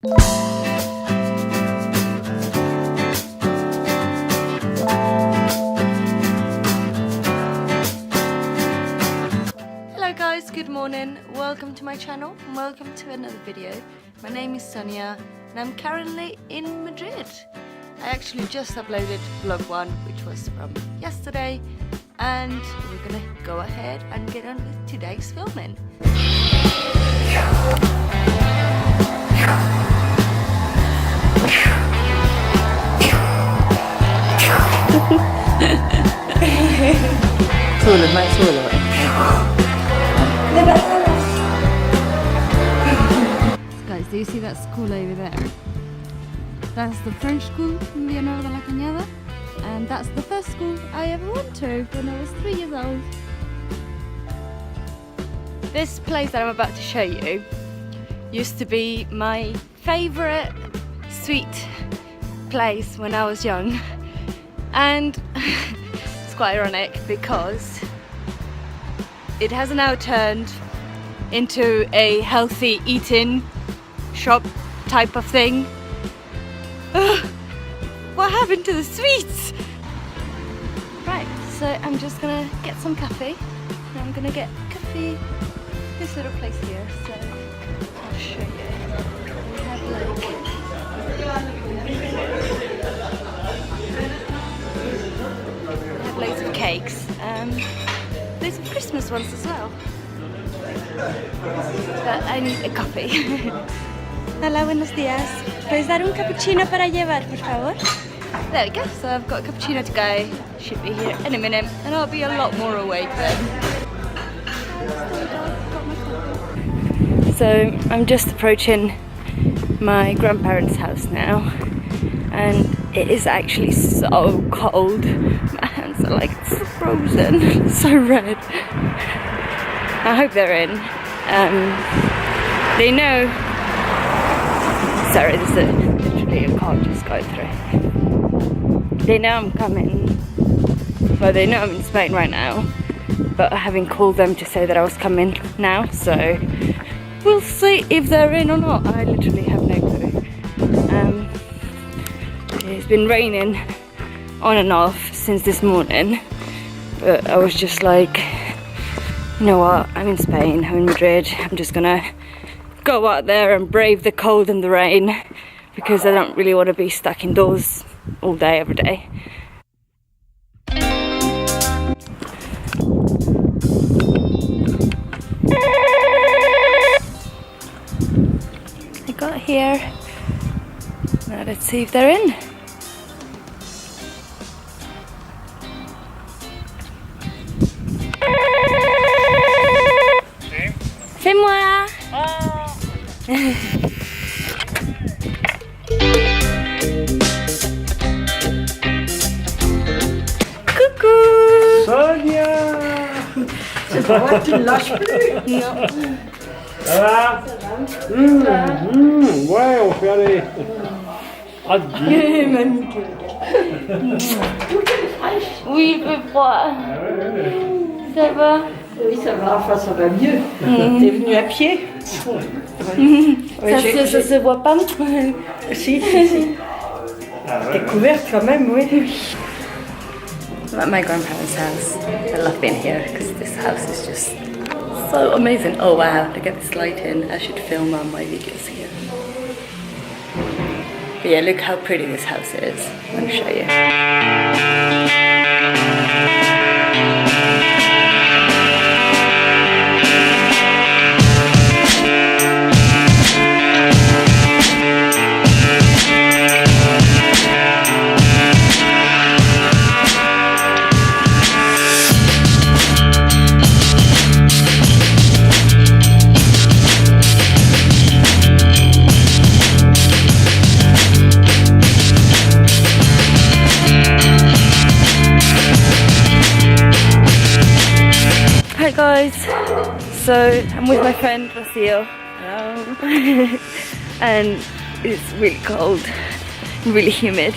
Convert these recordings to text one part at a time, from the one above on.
Hello guys, good morning, welcome to my channel and welcome to another video. My name is Sonia and I'm currently in Madrid. I actually just uploaded vlog 1, which was from yesterday, and we're gonna go ahead and get on with today's filming. Guys, do you see that school over there? That's the French school in Leonor de la Cañada, and that's the first school I ever went to when I was 3 years old. This place that I'm about to show you used to be my favourite sweet place when I was young, and it's quite ironic because it has now turned into a healthy eating shop type of thing. What happened to the sweets? Right, so I'm just gonna get some coffee. I'm gonna get coffee this little place here, so I'll show you. We have loads of cakes. There's some Christmas ones as well. But I need a coffee. Hola, buenos días. ¿Puedes dar un cappuccino para llevar, por favor? There we go, so I've got a cappuccino to go. Should be here in a minute, and I'll be a lot more awake then. So I'm just approaching my grandparents' house now, and it is actually so cold. My hands are like frozen, so red. I hope they're in. They know. Sorry, there's literally a car just going through. They know I'm coming. Well, they know I'm in Spain right now, but I haven't called them to say that I was coming now, so we'll see if they're in or not. I literally have no clue. It's been raining on and off since this morning, but I was just like, you know what, I'm in Spain, I'm in Madrid, I'm just gonna go out there and brave the cold and the rain, because I don't really want to be stuck indoors all day, every day. I got here. Now let's see if they're in. C'est moi. Coucou Sonia. C'est pas vrai, tu ne lâches plus. Non. Ça va? Ouais, on fait aller. Mamie. Oui, il fait froid. Ça va? Oui, ça va, enfin ça va mieux. T'es venu à pied? Ça se voit pas? Si. T'es couverte quand même, oui. I'm at my grandparents' house. I love being here because this house is just so amazing. Oh wow, look at this lighting. I should film on my videos here. But yeah, look how pretty this house is. Let me show you. Hi guys, so I'm with my friend Rocio. Hello. And it's really cold, really humid,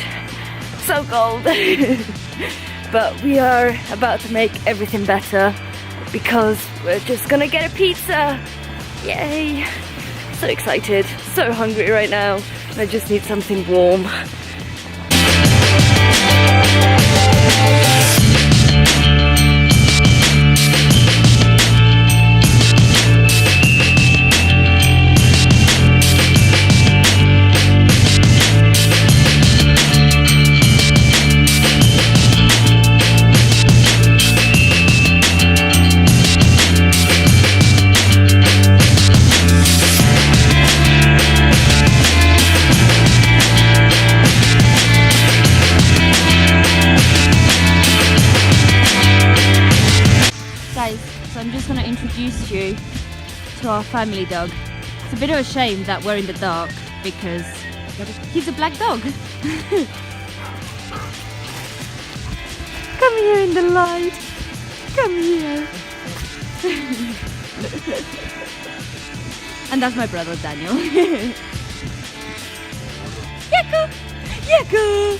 so cold. But we are about to make everything better because we're just gonna get a pizza. Yay! so excited, so hungry right now. I just need something warm. Guys, so I'm just going to introduce you to our family dog. It's a bit of a shame that we're in the dark because he's a black dog. Come here in the light. Come here. And that's my brother Daniel. Yaku! Yaku!